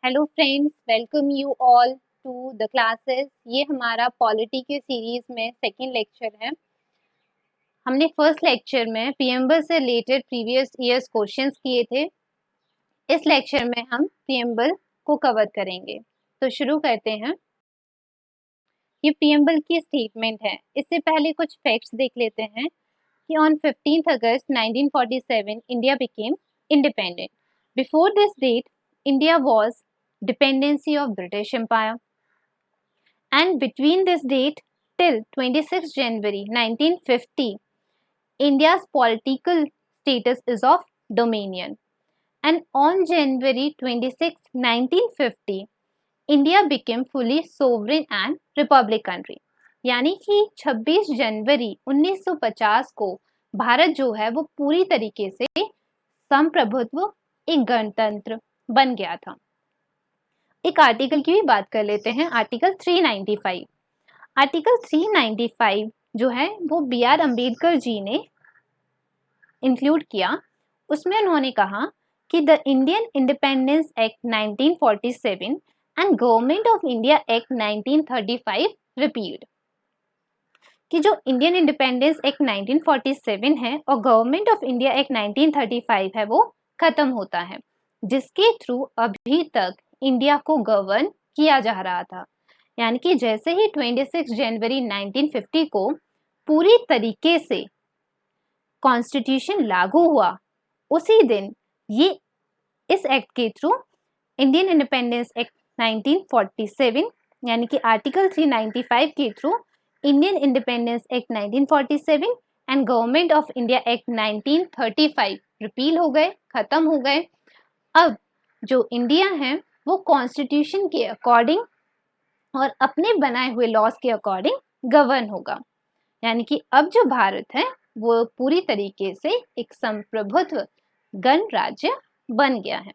Hello friends, welcome you all to the classes. ये हमारा polity के सीरीज में सेकंड लेक्चर है। हमने फर्स्ट लेक्चर में प्रीएम्बल से रिलेटेड प्रीवियस ईयर्स क्वेश्चंस किए थे। इस लेक्चर में हम प्रीएम्बल को कवर करेंगे। तो शुरू करते हैं। ये प्रीएम्बल की स्टेटमेंट है। इससे पहले कुछ फैक्ट्स देख लेते हैं कि on 15th August 1947 India became independent. Before this date, India was dependency of British Empire, and between this date till 26 January 1950, India's political status is of dominion. And on January 26, 1950, India became fully sovereign and republic country. यानी कि 26 January 1950 को भारत जो है वो पूरी तरीके से संप्रभुत्व एक गणतंत्र बन गया था। एक आर्टिकल की भी बात कर लेते हैं। आर्टिकल 395। आर्टिकल 395 जो है वो बी आर अम्बेडकर जी ने इंक्लूड किया। उसमें उन्होंने कहा कि the Indian independence act 1947 and government of India act 1935 repealed, कि जो इंडियन इंडिपेंडेंस एक्ट 1947 है और गवर्नमेंट ऑफ इंडिया एक्ट 1935 है वो खत्म होता है, जिसके थ्रू अभी तक इंडिया को गवर्न किया जा रहा था। यानी कि जैसे ही 26 जनवरी 1950 को पूरी तरीके से कॉन्स्टिट्यूशन लागू हुआ, उसी दिन ये इस एक्ट के थ्रू इंडियन इंडिपेंडेंस एक्ट 1947 यानी कि आर्टिकल 395 के through Indian independence act 1947 and government of India act 1935 repeal हो गए, खत्म हो गए। अब जो इंडिया है वो कॉन्स्टिट्यूशन के अकॉर्डिंग और अपने बनाए हुए लॉज के अकॉर्डिंग गवर्न होगा। यानी कि अब जो भारत है वो पूरी तरीके से एक संप्रभुत्व गणराज्य बन गया है।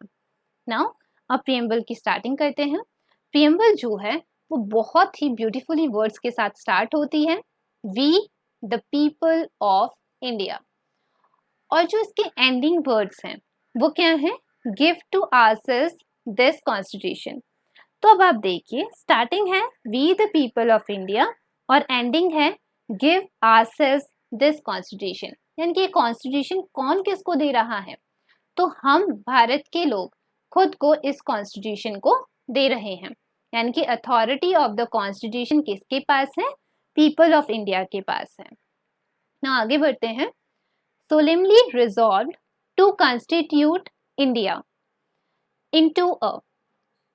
नाउ अब प्रीएम्बल की स्टार्टिंग करते हैं। प्रीएम्बल जो है वो बहुत ही ब्यूटीफुली वर्ड्स के साथ स्टार्ट होती है, we the people of India. और जो इसके एंडिंग वर्ड्स हैं वो क्या है, give to ourselves this constitution. तो अब आप देखिए, स्टार्टिंग है we the people of India और एंडिंग है गिव आवरसेल्व्स दिस कॉन्स्टिट्यूशन। यानी कि कॉन्स्टिट्यूशन कौन किसको दे रहा है, तो हम भारत के लोग खुद को इस कॉन्स्टिट्यूशन को दे रहे हैं। यानी कि अथॉरिटी ऑफ द कॉन्स्टिट्यूशन किसके पास है, पीपल ऑफ इंडिया के पास है ना। आगे बढ़ते हैं। Solemnly resolved to constitute India into a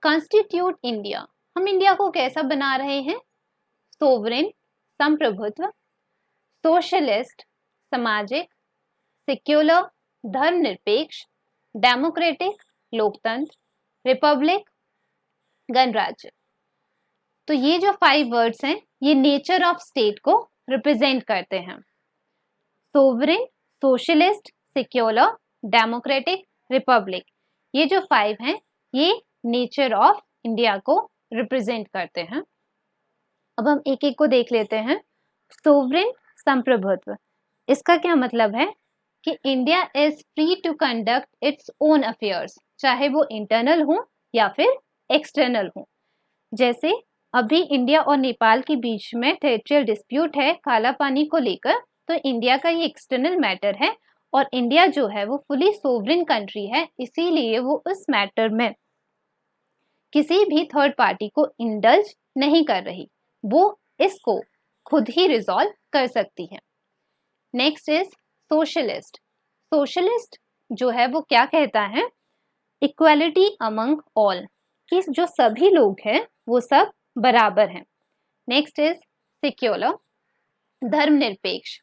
constitute India. हम इंडिया को कैसा बना रहे हैं, सोवरेन संप्रभुत्व, सोशलिस्ट सामाजिक, सेक्युलर धर्मनिरपेक्ष, डेमोक्रेटिक लोकतंत्र, रिपब्लिक गणराज्य। तो ये जो 5 वर्ड्स हैं ये नेचर ऑफ स्टेट को रिप्रेजेंट करते हैं। Sovereign, socialist, secular, democratic, republic, ये जो 5 हैं ये नेचर ऑफ इंडिया को रिप्रेजेंट करते हैं। अब हम एक एक को देख लेते हैं। सोवरेन संप्रभुत्व, इसका क्या मतलब है कि India is free to conduct its own affairs, चाहे वो इंटरनल हो या फिर एक्सटर्नल हो। जैसे अभी इंडिया और नेपाल के बीच में टेरिटोरियल डिस्प्यूट है काला पानी को लेकर, तो इंडिया का ये एक्सटर्नल मैटर है और इंडिया जो है वो फुली सोवरेन कंट्री है, इसीलिए वो उस मैटर में किसी भी थर्ड पार्टी को इंडल्ज नहीं कर रही, वो इसको खुद ही रिजॉल्व कर सकती है। Next is socialist. सोशलिस्ट जो है वो क्या कहता है, इक्वालिटी अमंग ऑल, कि जो सभी लोग हैं वो सब बराबर हैं। नेक्स्ट इज सेक्युलर, धर्मनिरपेक्ष,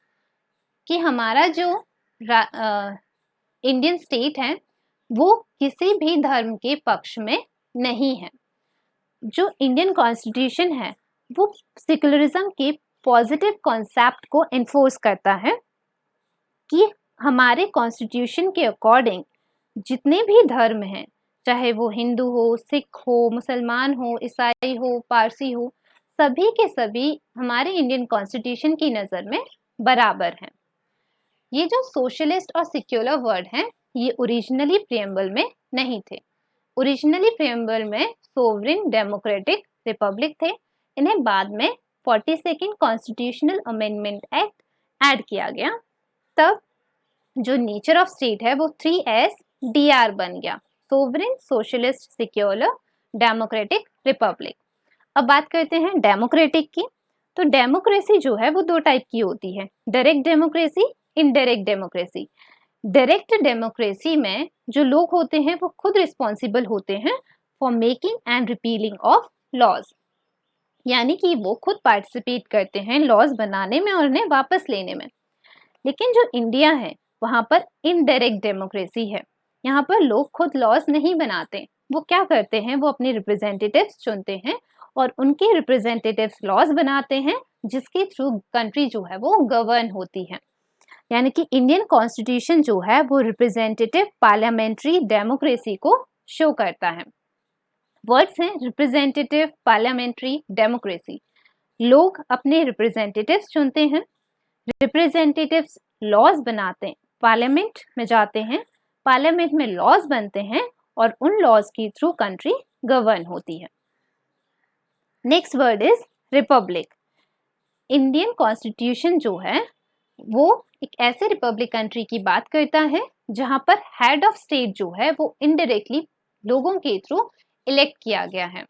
कि हमारा जो इंडियन स्टेट है वो किसी भी धर्म के पक्ष में नहीं है। जो इंडियन कॉन्स्टिट्यूशन है वो सेक्युलरिज्म के पॉजिटिव कॉन्सेप्ट को एनफोर्स करता है कि हमारे कॉन्स्टिट्यूशन के अकॉर्डिंग जितने भी धर्म हैं, चाहे वो हिंदू हो, सिख हो, मुसलमान हो, ईसाई हो, पारसी हो, सभी के सभी हमारे इंडियन कॉन्स्टिट्यूशन की नज़र में बराबर हैं। ये जो सोशलिस्ट और सेक्युलर वर्ड हैं ये ओरिजिनली प्रीएम्बल में नहीं थे। ओरिजिनली प्रेम्बल में सोवरेन डेमोक्रेटिक रिपब्लिक थे, इन्हें बाद में 42nd constitutional amendment act add किया गया। तब जो नेचर ऑफ स्टेट है वो 3SDR बन गया, sovereign socialist secular democratic Republic. अब बात करते हैं डेमोक्रेटिक की। तो डेमोक्रेसी जो है वो दो टाइप की होती है, direct democracy, indirect democracy. Direct democracy में जो लोग होते हैं वो खुद रिस्पॉन्सिबल होते हैं for making and repealing of laws, यानी कि वो खुद पार्टिसिपेट करते हैं लॉज बनाने में और उन्हें वापस लेने में। लेकिन जो इंडिया है वहां पर इनडायरेक्ट डेमोक्रेसी है, यहाँ पर लोग खुद लॉज नहीं बनाते, वो क्या करते हैं, वो अपने रिप्रेजेंटेटिव्स चुनते हैं और उनके रिप्रेजेंटेटिव्स लॉज बनाते हैं जिसके थ्रू कंट्री जो है वो गवर्न होती है। यानी कि इंडियन कॉन्स्टिट्यूशन जो है वो रिप्रेजेंटेटिव पार्लियामेंट्री डेमोक्रेसी को शो करता है। वर्ड्स हैं रिप्रेजेंटेटिव, पार्लियामेंट्री, डेमोक्रेसी। लोग अपने रिप्रेजेंटेटिव्स चुनते हैं, रिप्रेजेंटेटिव्स लॉज बनाते हैं, पार्लियामेंट में जाते हैं, पार्लियामेंट में लॉज बनते हैं और उन लॉज के थ्रू कंट्री गवर्न होती है। Next word is Republic. Indian constitution जो है वो एक ऐसे रिपब्लिक कंट्री की बात करता है जहां पर हेड ऑफ स्टेट जो है वो इनडायरेक्टली लोगों के थ्रू इलेक्ट किया गया है।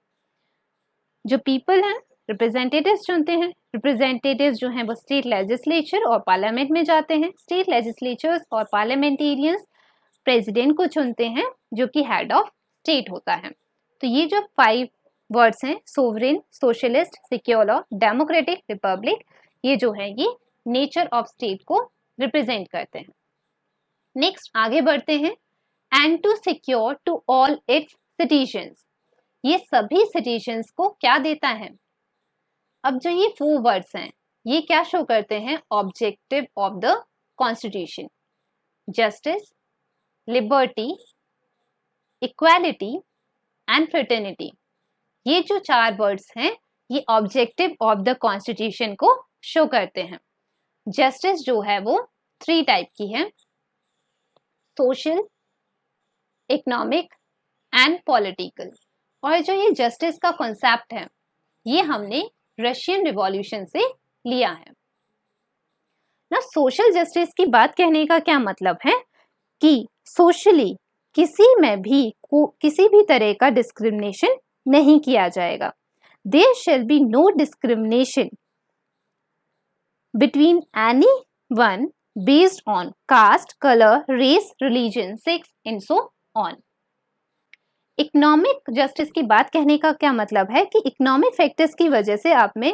जो पीपल हैं रिप्रेजेंटेटिव्स चुनते हैं, रिप्रेजेंटेटिव्स जो हैं वो स्टेट लेजिस्लेचर और पार्लियामेंट में जाते हैं, स्टेट लेजिस्लेचर्स और पार्लियामेंटेरियंस प्रेसिडेंट को चुनते हैं जो कि हेड ऑफ स्टेट होता है। तो ये जो 5 वर्ड्स हैं, sovereign, socialist, secular, democratic, republic, ये जो है ये नेचर ऑफ स्टेट को रिप्रेजेंट करते हैं। नेक्स्ट आगे बढ़ते हैं, and to secure to all its citizens. ये सभी सिटीजन्स को क्या देता है? अब जो ये 4 वर्ड्स हैं ये क्या शो करते हैं? Objective of the constitution, justice, liberty, equality and fraternity. ये जो 4 वर्ड्स हैं ये ऑब्जेक्टिव ऑफ द कॉन्स्टिट्यूशन को शो करते हैं। जस्टिस जो है वो 3 टाइप की है, सोशल, इकोनॉमिक एंड पॉलिटिकल। और जो ये जस्टिस का कॉन्सेप्ट है ये हमने रशियन रिवॉल्यूशन से लिया है ना। सोशल जस्टिस की बात कहने का क्या मतलब है कि सोशली किसी में भी किसी भी तरह का डिस्क्रिमिनेशन नहीं किया जाएगा। There shall be no discrimination between any one based on caste, colour, race, religion, sex and so on. Economic justice की बात कहने का क्या मतलब है कि इकोनॉमिक फैक्टर्स की वजह से आप में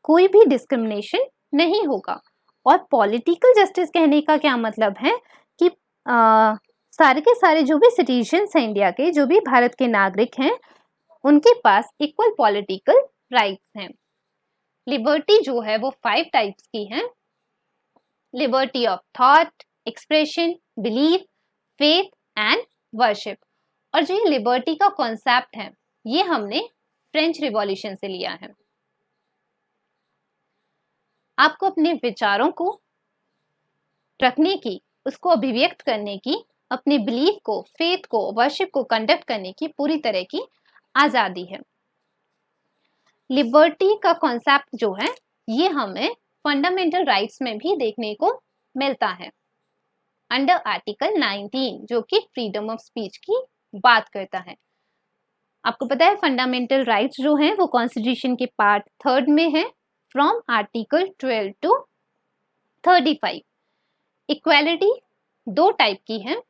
कोई भी डिस्क्रिमिनेशन नहीं होगा। और पॉलिटिकल जस्टिस कहने का क्या मतलब है कि सारे के सारे जो भी सिटीजन्स हैं इंडिया के, जो भी भारत के नागरिक हैं, उनके पास इक्वल पॉलिटिकल राइट्स हैं। लिबर्टी जो है वो 5 टाइप्स की है, liberty of thought, expression, belief, faith and worship. और जो ये लिबर्टी का कॉन्सेप्ट है ये हमने फ्रेंच रिवॉल्यूशन से लिया है। आपको अपने विचारों को रखने की, उसको अभिव्यक्त करने की, अपने बिलीफ को, फेथ को, वर्शिप को कंडक्ट करने की पूरी तरह की आजादी है। लिबर्टी का कॉन्सेप्ट जो है ये हमें फंडामेंटल राइट्स में भी देखने को मिलता है अंडर आर्टिकल 19 जो कि फ्रीडम ऑफ स्पीच की बात करता है। आपको पता है फंडामेंटल राइट्स जो हैं वो कॉन्स्टिट्यूशन के पार्ट 3 में है, from article 12 to 35। Equality 2 type की है,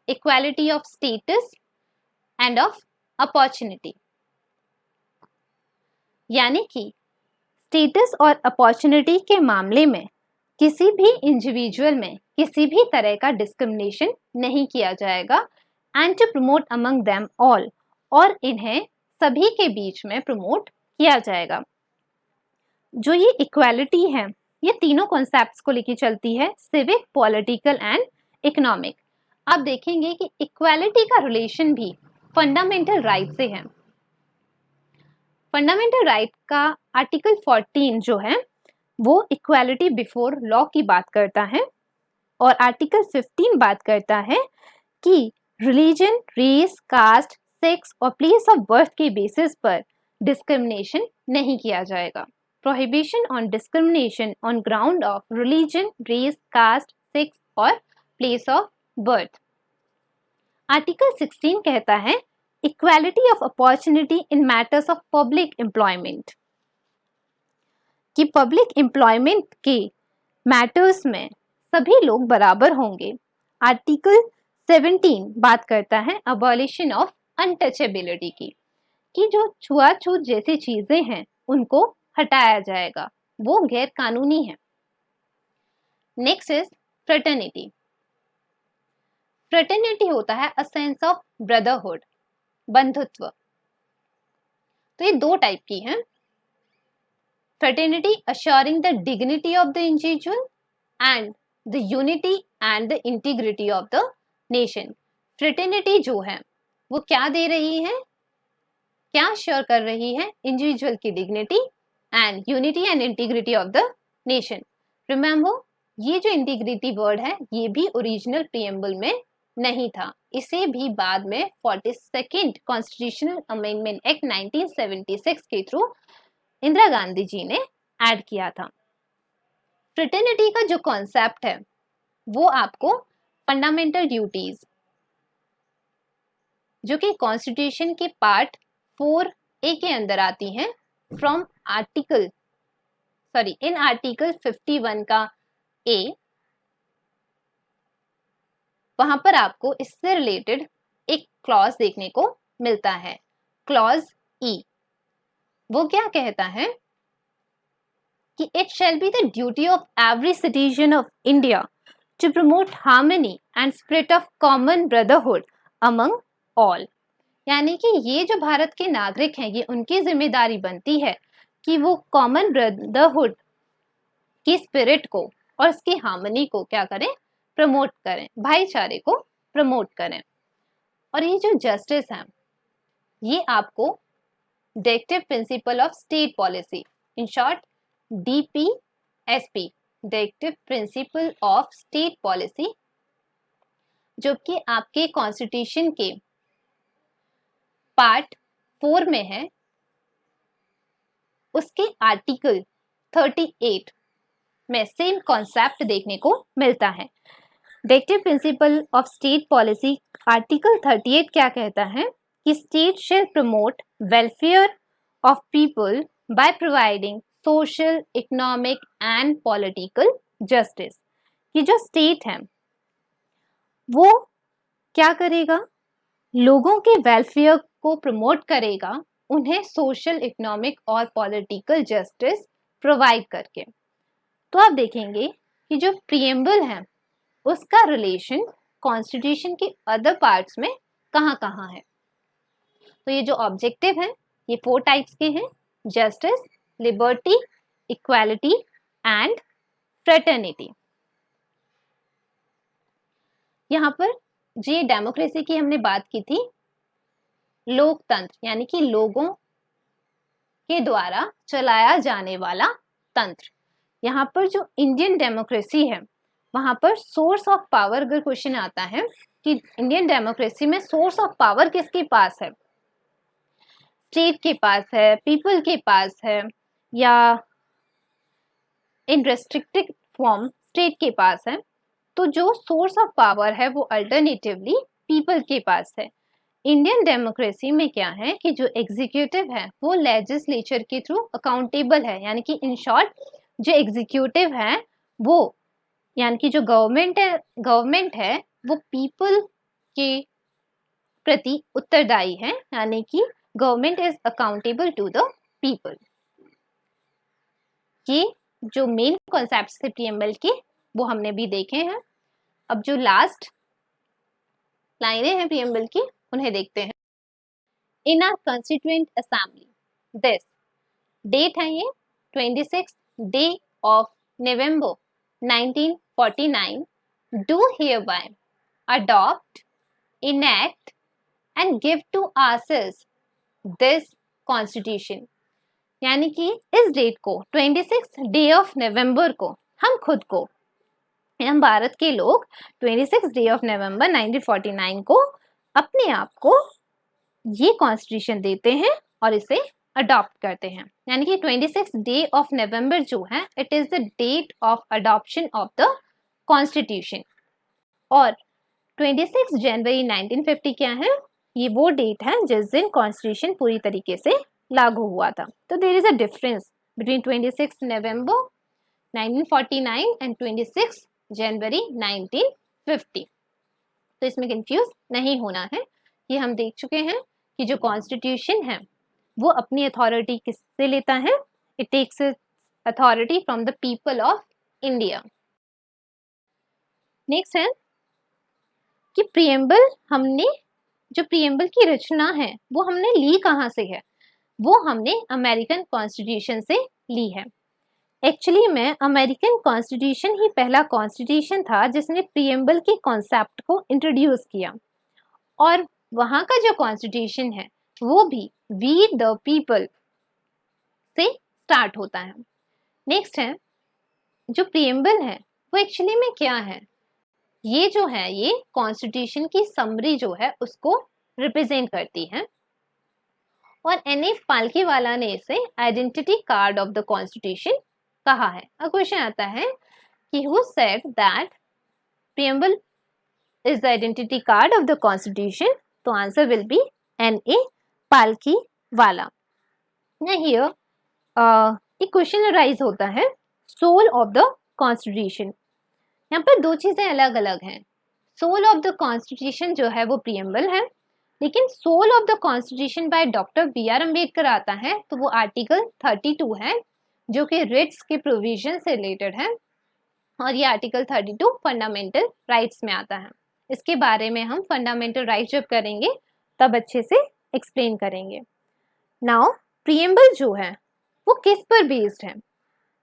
equality of status and of opportunity. यानी कि स्टेटस और अपॉर्चुनिटी के मामले में किसी भी इंडिविजुअल में किसी भी तरह का डिस्क्रिमिनेशन नहीं किया जाएगा, and to promote among them all, और इन्हें सभी के बीच में प्रमोट किया जाएगा। जो ये इक्वालिटी है ये तीनों कॉन्सेप्ट्स को लेके चलती है, सिविक, पॉलिटिकल एंड इकोनॉमिक। आप देखेंगे कि इक्वालिटी का रिलेशन भी फंडामेंटल राइट से है। फंडामेंटल राइट का आर्टिकल 14 जो है वो इक्वालिटी बिफोर लॉ की बात करता है, और आर्टिकल 15 बात करता है कि रिलीजन, रेस, कास्ट, सेक्स और प्लेस ऑफ बर्थ के बेसिस पर डिस्क्रिमिनेशन नहीं किया जाएगा। Prohibition on discrimination on ground of religion, race, caste, sex और प्लेस ऑफ बर्थ। आर्टिकल 16 कहता है equality of opportunity in matters of public employment, कि पब्लिक एम्प्लॉयमेंट के मैटर्स में सभी लोग बराबर होंगे। आर्टिकल 17 बात करता है अबॉलिशन ऑफ अनटचेबिलिटी की, कि जो छुआछूत जैसी चीजें हैं उनको हटाया जाएगा, वो गैर कानूनी है। Next is fraternity. फ्रेटर्निटी होता है अ सेंस ऑफ ब्रदरहुड, बंधुत्व। तो ये दो टाइप की हैं। Fraternity assuring the dignity of the individual and the unity and the integrity of the nation। Fraternity जो है वो क्या दे रही है, क्या श्योर कर रही है, इंडिविजुअल की dignity and unity and integrity of the nation. Remember, ये जो इंटीग्रिटी वर्ड है ये भी ओरिजिनल प्रीएम्बल में नहीं था, इसे भी बाद में 42nd कॉन्स्टिट्यूशनल अमेंडमेंट एक्ट 1976 के थ्रू इंदिरा गांधी जी ने ऐड किया था। फ्रेटर्निटी का जो कॉन्सेप्ट है वो आपको फंडामेंटल ड्यूटीज, जो कि कॉन्स्टिट्यूशन के पार्ट 4A के अंदर आती हैं, फ्रॉम आर्टिकल इन आर्टिकल 51 का A, वहां पर आपको इससे रिलेटेड एक क्लॉज देखने को मिलता है, क्लॉज E। वो क्या कहता है कि it shall be the duty of every citizen of India to promote harmony and spirit of common brotherhood among all. यानी कि ये जो भारत के नागरिक हैं, ये उनकी जिम्मेदारी बनती है कि वो कॉमन ब्रदरहुड की स्पिरिट को और उसकी हार्मनी को क्या करें, प्रमोट करें, भाईचारे को प्रमोट करें। और ये जो जस्टिस है ये आपको directive principle of state policy, in short DPSP, directive principle of state policy, जो कि आपके कॉन्स्टिट्यूशन के पार्ट 4 में है, उसके आर्टिकल 38 में सेम कॉन्सेप्ट देखने को मिलता है। Directive principle of state policy article 38 क्या कहता है कि state shell promote welfare of people by providing social, economic and political justice. कि जो स्टेट है वो क्या करेगा, लोगों के वेलफेयर को प्रमोट करेगा, उन्हें सोशल, इकोनॉमिक और पॉलिटिकल जस्टिस प्रोवाइड करके। तो आप देखेंगे कि जो प्रीएम्बल है उसका रिलेशन कॉन्स्टिट्यूशन के अदर पार्ट्स में कहाँ है। तो ये जो ऑब्जेक्टिव है ये 4 टाइप्स के हैं, justice, liberty, equality and fraternity. यहाँ पर जी डेमोक्रेसी की हमने बात की थी, लोकतंत्र यानी कि लोगों के द्वारा चलाया जाने वाला तंत्र। यहाँ पर जो इंडियन डेमोक्रेसी है वहां पर सोर्स ऑफ पावर, अगर क्वेश्चन आता है कि इंडियन डेमोक्रेसी में सोर्स ऑफ पावर किसके पास है, स्टेट के पास है, पीपल के पास है, या इन रेस्ट्रिक्टेड फॉर्म स्टेट के पास है, तो जो सोर्स ऑफ पावर है वो अल्टरनेटिवली पीपल के पास है। इंडियन डेमोक्रेसी में क्या है कि जो एग्जीक्यूटिव है वो लेजिस्लेचर के थ्रू अकाउंटेबल है, यानी कि इन शॉर्ट जो एग्जीक्यूटिव है वो, यानी कि जो गवर्नमेंट है वो पीपल के प्रति उत्तरदायी है, यानी कि government is accountable to the people. ये जो मेन कॉन्सेप्ट्स थे प्रीएम्बल के वो हमने भी देखे हैं। अब जो लास्ट लाइनें हैं प्रीएम्बल की उन्हें देखते हैं। In our constituent assembly this, date है ये 26 day of November 1949, do hereby adopt, enact and give to ourselves this constitution। यानी कि इस डेट को 26 डे ऑफ नवंबर को हम खुद को, हम भारत के लोग 26 डे ऑफ नवंबर 1949 को अपने आप को ये कॉन्स्टिट्यूशन देते हैं और इसे अडॉप्ट करते हैं। यानी कि 26 डे ऑफ नवंबर जो है it is the date of adoption of the constitution. और 26 जनवरी 1950 क्या है, ये वो डेट है जिस दिन कॉन्स्टिट्यूशन पूरी तरीके से लागू हुआ था। तो there is a difference between 26 November 1949 and 26 January 1950। तो इसमें कंफ्यूज नहीं होना है। ये हम देख चुके हैं कि जो कॉन्स्टिट्यूशन है वो अपनी अथॉरिटी किससे लेता है, it takes authority from the people of India. Next है कि प्रियम्बल हमने, जो प्रियम्बल की रचना है वो हमने ली कहाँ से है, वो हमने अमेरिकन कॉन्स्टिट्यूशन से ली है। एक्चुअली में अमेरिकन कॉन्स्टिट्यूशन ही पहला कॉन्स्टिट्यूशन था जिसने प्रियम्बल के कॉन्सेप्ट को इंट्रोड्यूस किया, और वहाँ का जो कॉन्स्टिट्यूशन है वो भी वी द पीपल से स्टार्ट होता है। नेक्स्ट है जो प्रियम्बल है वो एक्चुअली में क्या है, ये जो है ये कॉन्स्टिट्यूशन की समरी जो है उसको रिप्रेजेंट करती है। और एन.एफ. पालकीवाला ने इसे identity card of the constitution कहा है। अब क्वेश्चन आता है कि who said that preamble is the identity card of the constitution, तो answer will be N A. Palkhivala. Now here एक क्वेश्चन अराइज होता है सोल ऑफ द कॉन्स्टिट्यूशन। यहाँ पर दो चीजें अलग अलग हैं। सोल ऑफ द कॉन्स्टिट्यूशन जो है वो प्रियम्बल है, लेकिन soul of the constitution by doctor B R. Ambedkar आता है तो वो आर्टिकल 32 है जो कि रिट्स के प्रोविजन से रिलेटेड है, और ये आर्टिकल 32 फंडामेंटल राइट्स में आता है। इसके बारे में हम फंडामेंटल राइट्स जब करेंगे तब अच्छे से एक्सप्लेन करेंगे। नाउ प्रियम्बल जो है वो किस पर बेस्ड है,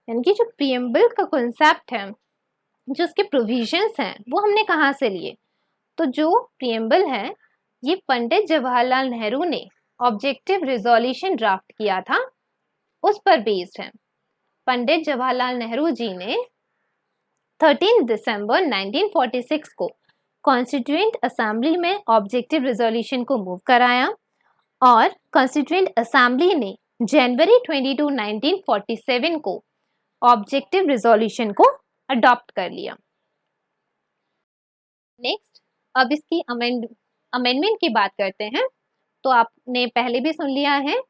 यानी कि जो प्रियम्बल का कॉन्सेप्ट है, जो उसके प्रोविजंस हैं वो हमने कहाँ से लिए, तो जो प्रियम्बल है ये पंडित जवाहरलाल नेहरू ने ऑब्जेक्टिव रिजोल्यूशन ड्राफ्ट किया था उस पर बेस्ड है। पंडित जवाहरलाल नेहरू जी ने 13 दिसंबर 1946 को कॉन्स्टिट्यूएंट असेंबली में ऑब्जेक्टिव रिजोल्यूशन को मूव कराया, और कॉन्स्टिट्यूएंट असेंबली ने जनवरी 22, 1947 को ऑब्जेक्टिव रिजोल्यूशन को अडॉप्ट कर लिया। नेक्स्ट अब इसकी अमेंडमेंट की बात करते हैं। तो आपने पहले भी सुन लिया है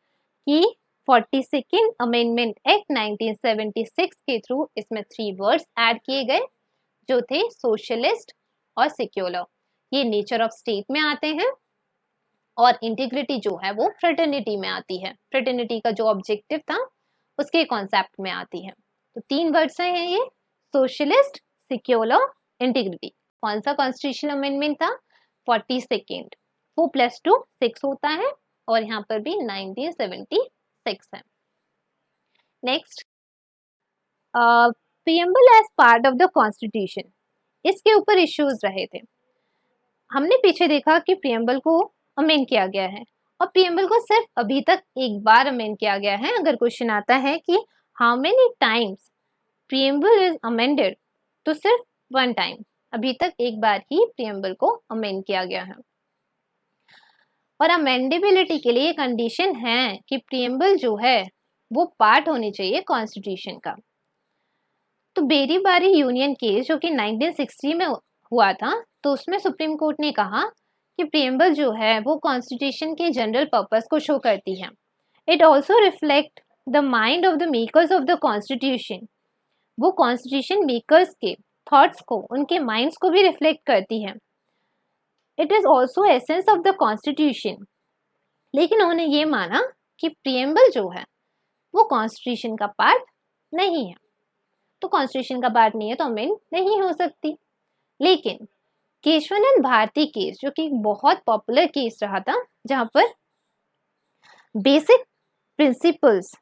कि 42nd अमेंडमेंट एक्ट 1976 के थ्रू इसमें 3 वर्ड्स ऐड किए गए जो थे सोशलिस्ट और सेक्युलर। ये नेचर ऑफ स्टेट में आते हैं, और इंटीग्रिटी जो है वो फ्रेटर्निटी में आती है। फ्रेटर्निटी का जो ऑब्जेक्टिव था उसके कॉन्सेप्ट में आती है। तो 3 वर्ड्स हैं ये, सोशलिस्ट, सेक्युलर, इंटीग्रिटी। कौन सा कॉन्स्टिट्यूशनल अमेंडमेंट था? 42nd। 4 + 2 6 होता है, और यहाँ पर भी 1976 है। Next preamble as part of the constitution, इसके ऊपर इश्यूज रहे थे। हमने पीछे देखा कि प्रियम्बल को अमेंड किया गया है, और प्रियम्बल को सिर्फ अभी तक एक बार अमेंड किया गया है। अगर क्वेश्चन आता है कि how many times preamble is amended, तो सिर्फ 1 टाइम, अभी तक एक बार ही प्रियम्बल को अमेंड किया गया है। और अमेंडेबिलिटी के लिए कंडीशन है कि प्रियम्बल जो है वो पार्ट होनी चाहिए कॉन्स्टिट्यूशन का। तो बेरी बारी यूनियन केस जो कि 1960 में हुआ था, तो उसमें सुप्रीम कोर्ट ने कहा कि प्रियम्बल जो है वो कॉन्स्टिट्यूशन के जनरल पर्पस को शो करती है। It also reflect the mind of the makers of the constitution, वो कॉन्स्टिट्यूशन मेकर्स के थॉट्स को, उनके माइंड्स को भी रिफ्लेक्ट करती है। It is also essence of the constitution, लेकिन उन्होंने ये माना कि प्रियम्बल जो है वो कॉन्स्टिट्यूशन का पार्ट नहीं है, तो कॉन्स्टिट्यूशन का पार्ट नहीं है तो अमेंड नहीं हो सकती। लेकिन केशवानंद भारती केस जो कि बहुत पॉपुलर केस रहा था, जहां पर बेसिक प्रिंसिपल्स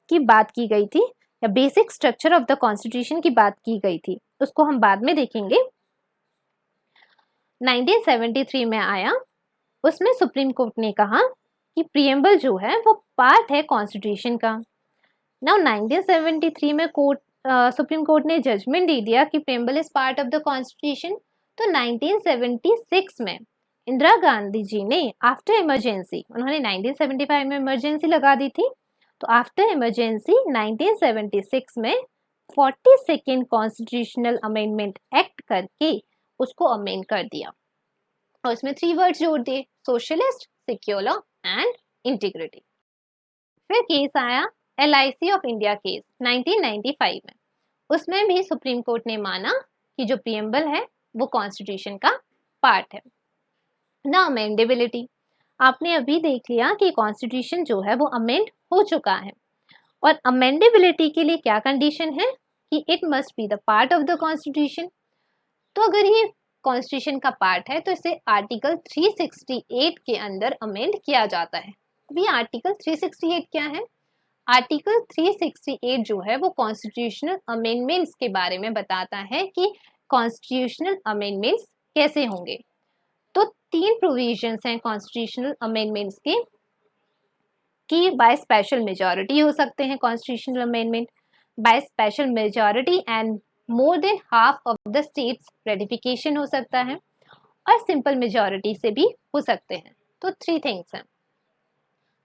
की बात की गई थी या basic structure of the constitution की बात की गई थी, उसको हम बाद में देखेंगे। 1973 में आया, उसमें सुप्रीम कोर्ट ने कहा कि प्रियम्बल जो है वो पार्ट है कॉन्स्टिट्यूशन का। नाउ 1973 में सुप्रीम कोर्ट ने जजमेंट दे दिया कि preamble is part of the constitution. तो 1976 में इंदिरा गांधी जी ने आफ्टर इमरजेंसी, उन्होंने 1975 में इमरजेंसी लगा दी थी, तो आफ्टर इमरजेंसी 1976 में 42nd कॉन्स्टिट्यूशनल अमेंडमेंट एक्ट करके उसको अमेंड कर दिया और उसमें 3 वर्ड्स जोड़ दिए, सोशलिस्ट, सेक्युलर एंड इंटीग्रिटी। फिर केस आया LIC ऑफ इंडिया केस 1995 में, उसमें भी सुप्रीम कोर्ट ने माना कि जो प्रीएम्बल है वो कॉन्स्टिट्यूशन का पार्ट है। ना अमेंडेबिलिटी, आपने अभी देख लिया कि कॉन्स्टिट्यूशन जो है वो अमेंड हो चुका है और अमेंडेबिलिटी के लिए क्या कंडीशन है कि it must be the part of the constitution. तो अगर ये कॉन्स्टिट्यूशन का पार्ट है तो इसे आर्टिकल 368 के अंदर अमेंड किया जाता है। अभी आर्टिकल 368 क्या है? आर्टिकल 368 जो है वो कॉन्स्टिट्यूशनल अमेंडमेंट्स के बारे में बताता है कि कॉन्स्टिट्यूशनल अमेंडमेंट्स कैसे होंगे। तो 3 प्रोविजंस हैं कॉन्स्टिट्यूशनल अमेंडमेंट्स के कि बाय स्पेशल मेजॉरिटी हो सकते हैं constitutional amendment, by special majority and more than half of the states ratification हो सकता है और सिंपल मेजॉरिटी से भी हो सकते हैं। तो 3 थिंग्स हैं।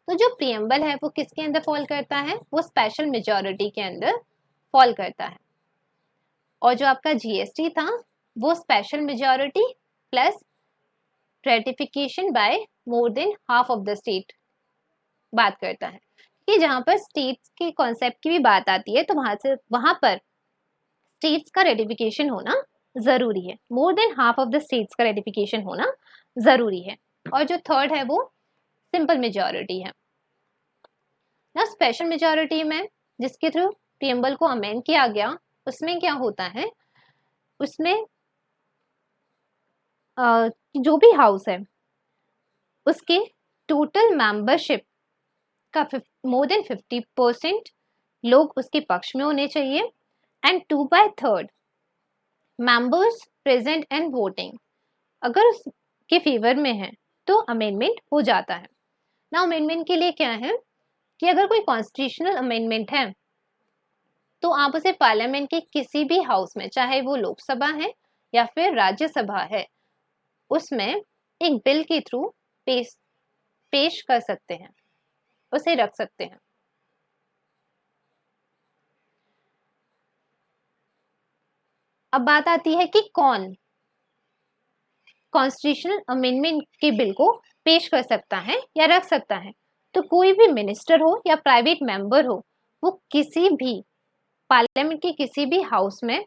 तो जो प्रीएम्बल है वो किसके अंदर फॉल करता है? वो स्पेशल मेजॉरिटी के अंदर फॉल करता है। और जो आपका GST था वो special majority plus ratification by more than half of the state बात करता है कि जहां पर स्टेट्स के कॉन्सेप्ट की भी बात आती है तो वहां पर स्टेट्स का रेटिफिकेशन होना जरूरी है, मोर than half of the states का रेटिफिकेशन होना जरूरी है। और जो थर्ड है वो सिंपल मेजॉरिटी है ना। स्पेशल मेजॉरिटी में जिसके थ्रू प्रीएम्बल को अमेंड किया गया उसमें क्या होता है, उसमें जो भी हाउस है उसके टोटल मेंबरशिप का मोर देन 50% लोग उसके पक्ष में होने चाहिए and 2/3 members present and voting अगर उसके फेवर में है तो अमेंडमेंट हो जाता है ना। अमेंडमेंट के लिए क्या है कि अगर कोई कॉन्स्टिट्यूशनल अमेंडमेंट है तो आप उसे पार्लियामेंट के किसी भी हाउस में, चाहे वो लोकसभा है या फिर राज्यसभा है, उसमें एक बिल के थ्रू पेश कर सकते हैं, उसे रख सकते हैं। अब बात आती है कि कौन कॉन्स्टिट्यूशनल अमेंडमेंट के बिल को पेश कर सकता है या रख सकता है। तो कोई भी मिनिस्टर हो या प्राइवेट मेंबर हो वो किसी भी पार्लियामेंट के किसी भी हाउस में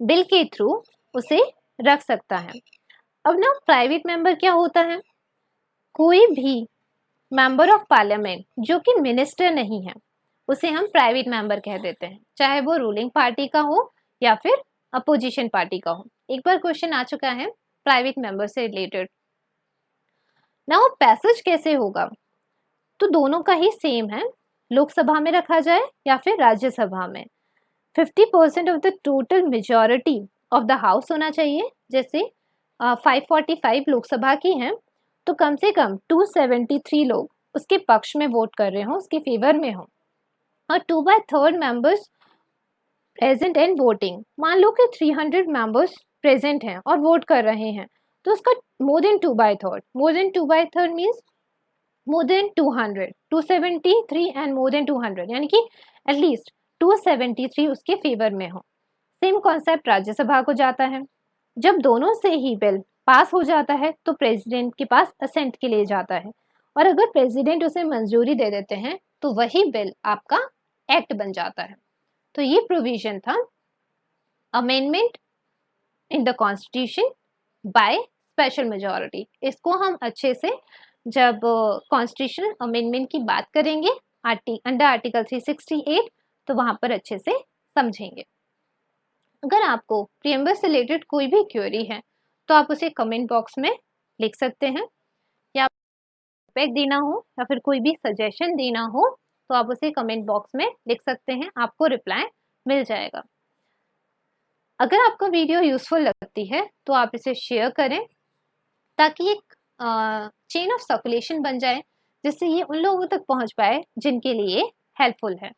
बिल के थ्रू उसे रख सकता है। अब ना प्राइवेट मेंबर क्या होता है? कोई भी मेंबर ऑफ पार्लियामेंट जो कि मिनिस्टर नहीं है उसे हम प्राइवेट मेंबर कह देते हैं, चाहे वो रूलिंग पार्टी का हो या फिर अपोजिशन पार्टी का हो। एक बार क्वेश्चन आ चुका है प्राइवेट मेंबर से रिलेटेड ना। वो पैसेज कैसे होगा? तो दोनों का ही सेम है, लोकसभा में रखा जाए या फिर राज्यसभा में 50% of the total majority of the house होना चाहिए। जैसे 545 लोकसभा की हैं तो कम से कम 273 लोग उसके पक्ष में वोट कर रहे हो, उसके फेवर में हो, और 2/3 मेंबर्स प्रेजेंट एंड वोटिंग। मान लो कि 300 मेंबर्स प्रेजेंट हैं और वोट कर रहे हैं तो उसका more than 2/3 means more than 200, 273 and more than 200 यानी कि एटलीस्ट 273 उसके फेवर में हो। सेम कॉन्सेप्ट राज्यसभा को जाता है। जब दोनों से ही बिल पास हो जाता है तो प्रेसिडेंट के पास असेंट के लिए जाता है और अगर प्रेसिडेंट उसे मंजूरी दे देते हैं तो वही बिल आपका एक्ट बन जाता है। तो ये प्रोविजन था amendment in the constitution by special majority. इसको हम अच्छे से जब कॉन्स्टिट्यूशनल अमेंडमेंट की बात करेंगे अंडर आर्टिकल 368 तो वहां पर अच्छे से समझेंगे। अगर आपको प्रीएम्बल से रिलेटेड कोई भी क्वेरी है तो आप उसे कमेंट बॉक्स में लिख सकते हैं, या फीडबैक देना हो या फिर कोई भी सजेशन देना हो तो आप उसे कमेंट बॉक्स में लिख सकते हैं, आपको रिप्लाई मिल जाएगा। अगर आपको वीडियो यूजफुल लगती है तो आप इसे शेयर करें ताकि एक चेन ऑफ सर्कुलेशन बन जाए जिससे ये उन लोगों तक पहुंच पाए जिनके लिए हेल्पफुल है।